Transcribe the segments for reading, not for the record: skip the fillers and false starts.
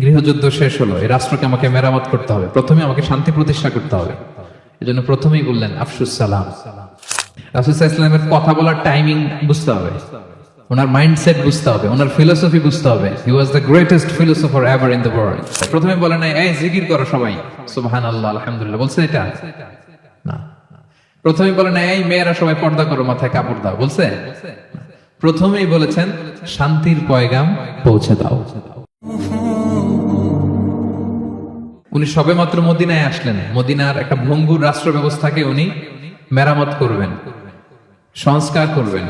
গৃহযুদ্ধ শেষ হলো, এই রাষ্ট্রকে আমাকে মেরামত করতে হবে, প্রথমে আমাকে শান্তি প্রতিষ্ঠা করতে হবে। এজন্য প্রথমেই বললেন আফসুস সালাম। রাসূল সাল্লাল্লাহু আলাইহি ওয়াসাল্লামের কথা বলার টাইমিং বুঝতে হবে, ওনার মাইন্ডসেট বুঝতে হবে, ওনার ফিলোসফি বুঝতে হবে। He was the greatest philosopher ever in the world. প্রথমে বলে নাই এই জিকির করো সবাই সুবহানাল্লাহ আলহামদুলিল্লাহ, বলছে এটা না। প্রথমে বলে নাই এই মেয়েরা সবাই পর্দা করো, মাথায় কাপড় দাও, বলছে? প্রথমেই বলেছেন শান্তির পয়গাম পৌঁছে দাও। উনি সবেমাত্র মদিনায় আসলেন, মদিনার একটা ভঙ্গুর রাষ্ট্র ব্যবস্থাকে উনি মেরামত করবেন, সংস্কার করবেন।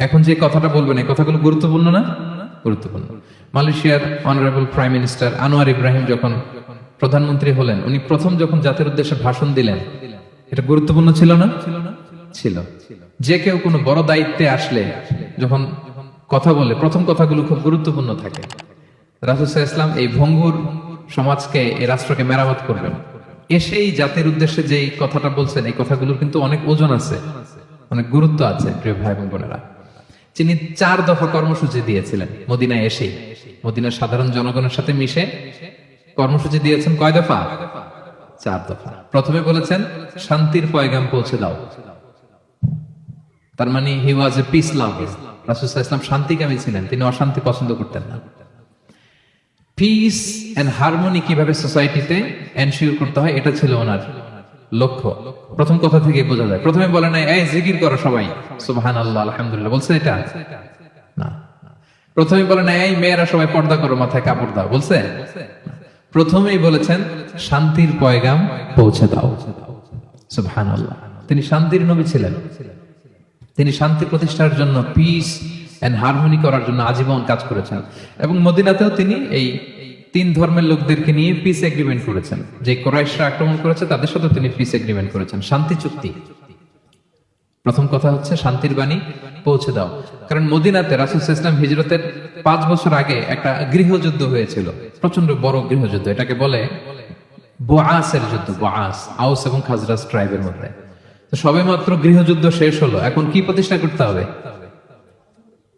এখন যে কথাটা বলবেন এই কথাগুলো গুরুত্বপূর্ণ না? গুরুত্বপূর্ণ। মালয়েশিয়ার honourable prime minister Anwar Ibrahim যখন প্রধানমন্ত্রী হলেন, উনি প্রথম যখন জাতির উদ্দেশ্যে ভাষণ দিলেন, এটা গুরুত্বপূর্ণ ছিল না? ছিল। যে কেউ কোনো বড় দায়িত্বে আসলে যখন কথা বলে, প্রথম কথাগুলো খুব গুরুত্বপূর্ণ থাকে। রাসূল সাল্লাল্লাহু আলাইহি ওয়াসাল্লাম এই ভঙ্গুর সমাজকে, এই রাষ্ট্রকে মেরামত করবেন। এসেই জাতির উদ্দেশ্যে যে কথাটা বলছেন, এই কথাগুলোর কিন্তু অনেক ওজন আছে, অনেক গুরুত্ব আছে। প্রিয় ভাই এবং বোনেরা, তিনি 4 দফা কর্মসূচি দিয়েছিলেন মদিনায় এসেই। মদিনার সাধারণ জনগণের সাথে মিশে কর্মসূচি দিয়েছেন। কয় দফা? 4 দফা। প্রথমে বলেছেন শান্তির পয়গাম পৌঁছে দাও। তার মানে হি ওয়াজ এ পিস লাভার। রাসূল সাল্লাল্লাহু আলাইহি ওয়াসাল্লাম শান্তিকামী ছিলেন, তিনি অশান্তি পছন্দ করতেন না। পিস এন্ড হারমোনি কিভাবে সোসাইটিতে এনশিওর করতে হয়, এটা ছিল ওনার লক্ষ্য। প্রথম কথা থেকে বোঝা যায়। প্রথমে বলে নাই এই জিকির করো সবাই সুবহানাল্লাহ আলহামদুলিল্লাহ, বলছে এটা না। প্রথমে বলে নাই এই মেয়েরা সবাই পর্দা করো, মাথায় কাপড় দাও, বলছে? প্রথমেই বলেছেন শান্তির পয়গাম পৌঁছে দাও। সুবহানাল্লাহ। তিনি শান্তির নবী ছিলেন, তিনি শান্তি প্রতিষ্ঠার জন্য, পিস এন্ড হারমোনি করার জন্য আজীবন কাজ করেছেন। এবং মদিনাতেও তিনি এই 3 ধর্মের লোকদেরকে নিয়ে পিস এগ্রিমেন্ট করেছেন। যে কুরাইশরা আক্রমণ করেছে তাদের সাথে তিনি পিস এগ্রিমেন্ট করেছেন, শান্তি চুক্তি। প্রথম কথা হচ্ছে শান্তির বাণী পৌঁছে দাও। কারণ মদিনাতে রাসূল সাল্লাল্লাহু আলাইহি ওয়াসাল্লাম হিজরতের 5 বছর আগে একটা গৃহযুদ্ধ হয়েছিল, প্রচন্ড বড় গৃহযুদ্ধ। এটাকে বলে বুআসের যুদ্ধ। বুআস আউস এবং খাজরাজ ট্রাইবের মধ্যে। তো সবেমাত্র গৃহযুদ্ধ শেষ হলো, এখন কি প্রতিষ্ঠা করতে হবে?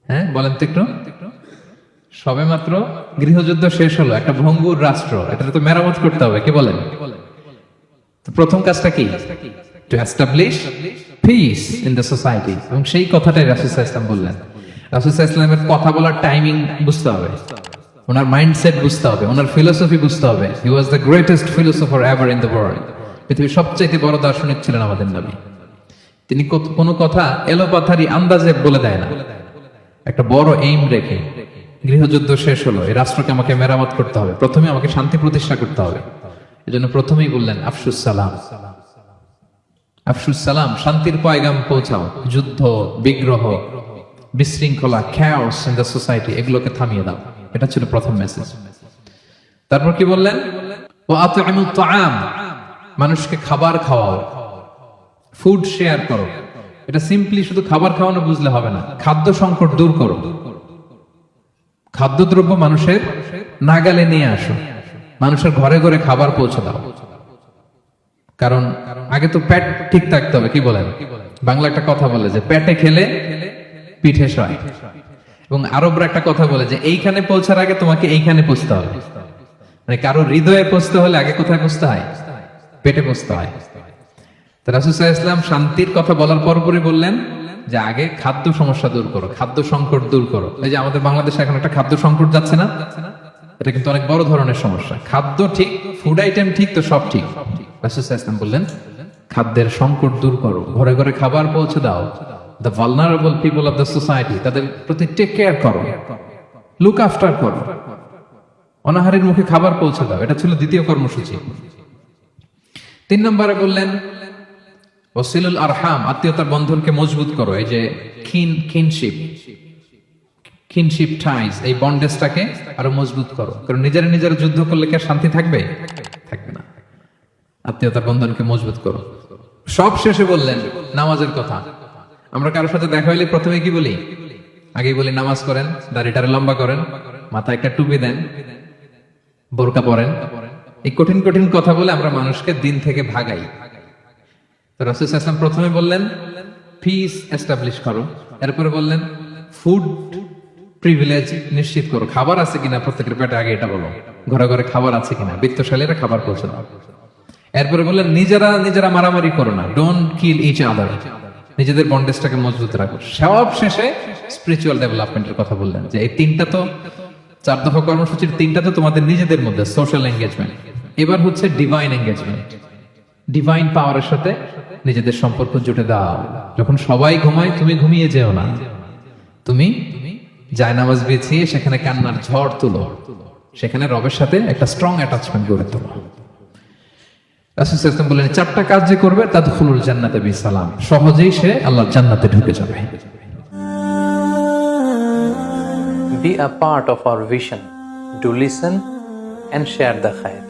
হ্যাঁ বলেন তো একটু। সবেমাত্র গৃহযুদ্ধ শেষ হলো, একটা ভঙ্গুর রাষ্ট্র, এটা তো মেরামত করতে হবে। কি বলেন? তো প্রথম কাজটা কি? To establish piece in the society. এবং সেই কথাটাই রাসূল সাল্লাল্লাহু আলাইহি ওয়াসাল্লাম বললেন। রাসূল সাল্লাল্লাহু আলাইহি ওয়াসাল্লামের কথা বলার টাইমিং বুঝতে হবে, ওনার মাইন্ডসেট বুঝতে হবে, ওনার ফিলোসফি বুঝতে হবে। He was the greatest philosopher ever in the world. পৃথিবীর সবচেয়ে বড় দার্শনিক ছিলেন আমাদের নবী। তিনি কোনো কথা এলোপাথারি আন্দাজে বলে দেয় না, একটা বড় এইম রেখে। গৃহযুদ্ধ শেষ হলো, এই রাষ্ট্রকে আমাকে মেরামত করতে হবে, প্রথমে আমাকে শান্তি প্রতিষ্ঠা করতে হবে। এজন্য প্রথমেই বললেন আফসুস সালাম। আফসুস সালাম, শান্তির পয়গাম পৌঁছাও। যুদ্ধ, বিগ্রহ, বিশৃঙ্খলা, chaos in the society, এগুলোকে থামিয়ে দাও। এটা ছিল প্রথম মেসেজ। তারপর কি বললেন? ওয়া আত'ইমুত তাআম, মানুষকে খাবার খাওয়াও, ফুড শেয়ার করো। এটা সিম্পলি শুধু খাবার খাওয়ানো বুঝলে হবে না, খাদ্য সংকট দূর করো। খাদ্যদ্রব্য মানুষের নাগালে নিয়ে আসো, মানুষের ঘরে ঘরে খাবার পৌঁছে দাও। কারণ আগে তো পেট ঠিক থাকতে হবে। কি বলেন? বাংলা একটা কথা বলে যে পেটে খেলে পিঠে সয়। এবং আরবরা একটা কথা বলে যে এইখানে পৌঁছার আগে তোমাকে এইখানে পৌঁছতে হবে। মানে কারো হৃদয়ে পৌঁছতে হলে আগে কোথায় পৌঁছতে হয়? পেটে পৌঁছতে হয়। তো রাসূল সাল্লাল্লাহু আলাইহি ওয়াসাল্লাম শান্তির কথা বলার পরপরই বললেন যে আগে খাদ্য সমস্যা দূর করো, খাদ্য সংকট দূর করো। এই যে আমাদের বাংলাদেশে এখন একটা খাদ্য সংকট যাচ্ছে না, এটা কিন্তু অনেক বড় ধরনের সমস্যা। খাদ্য ঠিক, ফুড আইটেম ঠিক, তো সব ঠিক। রাসূল সাল্লাল্লাহু আলাইহি ওয়াসাল্লাম বললেন খাদ্যের সংকট দূর করো, ঘরে ঘরে খাবার পৌঁছে দাও। The vulnerable people of the society, তাদের প্রতি টেক কেয়ার করো, লুক আফটার করো, অনাহারের মুখে খাবার পৌঁছে দাও। এটা ছিল দ্বিতীয় কর্মসূচি। 3 নম্বরে বললেন ওয়াসিলুল আরহাম, আত্মীয়তার বন্ধনকে মজবুত করো। এই যে কিনশিপ টাইজ, এই বন্ডেজটাকে আরো মজবুত করো। কারণ নিজেরা যুদ্ধ করলে কি আর শান্তি থাকবে? থাকবে না। আত্মীয়তার বন্ধনকে মজবুত করো। সব শেষে বললেন নামাজের কথা। আমরা কারোর সাথে দেখা হইলে প্রথমে কি বলি? আগেই বলি নামাজ করেন, দাড়িটারে লম্বা করেন, মাথায় একটা টুপি দেন, বোরকা পরেন। এই কঠিন কঠিন কথা বলে আমরা মানুষকে দিন থেকে ভাগাই। তো রাসূল সাল্লাল্লাহু আলাইহি ওয়াসাল্লাম প্রথমে বললেন পিস এস্টাবলিশ করো, এরপরে বললেন ফুড প্রিভিলেজ নিশ্চিত করো, খাবার আছে কিনা প্রত্যেকের পেটে, আগে এটা বলো। ঘরে ঘরে খাবার আছে কিনা, বিত্তশালীরা খাবার পৌঁছে দাও। এরপরে বললেন নিজেরা মারামারি করো না, ডোন্ট কিল ইচ আদার, নিজেদের বন্ডেজটাকে মজবুত রাখো। সব শেষে স্পিরিচুয়াল ডেভেলপমেন্টের কথা বললেন, যে এই তিনটা তো 4 দফা কর্মসূচির 3টা তো তোমাদের নিজেদের মধ্যে সোশ্যাল এঙ্গেজমেন্ট, এবার হচ্ছে ডিভাইন এঙ্গেজমেন্ট। ডিভাইন পাওয়ারের সাথে নিজেদের সম্পর্ক জুটে দাও। যখন সবাই ঘুমায় তুমি ঘুমিয়ে যেও না, তুমি জায়নামাজ বিছিয়ে সেখানে কান্নার ঝড় তুলো, সেখানে রবের সাথে একটা স্ট্রং অ্যাটাচমেন্ট গড়ে তোলো। রাসূল সাল্লাল্লাহু আলাইহি ওয়াসাল্লাম বললেন 4টা কাজ যে করবে তাদখুলুল জান্নাতা বিসালাম, সহজেই সে আল্লাহর জান্নাতে ঢুকে যাবে। Be a part of our vision. Do listen and share the khair.